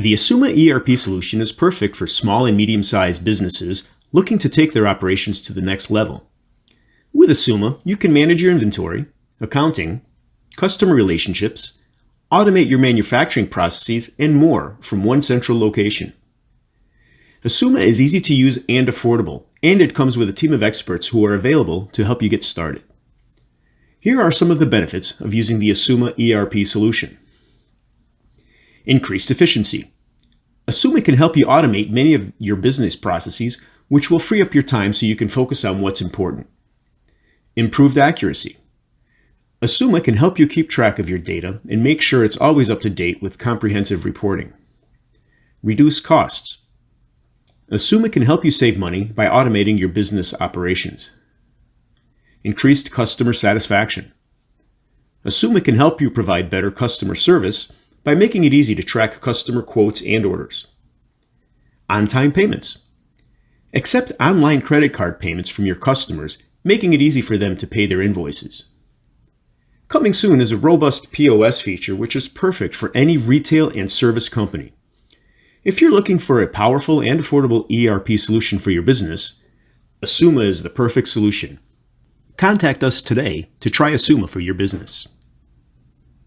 The Ausuma ERP solution is perfect for small and medium-sized businesses looking to take their operations to the next level. With Ausuma, you can manage your inventory, accounting, customer relationships, automate your manufacturing processes, and more from one central location. Ausuma is easy to use and affordable, and it comes with a team of experts who are available to help you get started. Here are some of the benefits of using the Ausuma ERP solution. Increased efficiency. Ausuma can help you automate many of your business processes, which will free up your time so you can focus on what's important. Improved accuracy. Ausuma can help you keep track of your data and make sure it's always up to date with comprehensive reporting. Reduce costs. Ausuma can help you save money by automating your business operations. Increased customer satisfaction. Ausuma can help you provide better customer service by making it easy to track customer quotes and orders. On-time payments. Accept online credit card payments from your customers, making it easy for them to pay their invoices. Coming soon is a robust POS feature which is perfect for any retail and service company. If you're looking for a powerful and affordable ERP solution for your business, Ausuma is the perfect solution. Contact us today to try Ausuma for your business.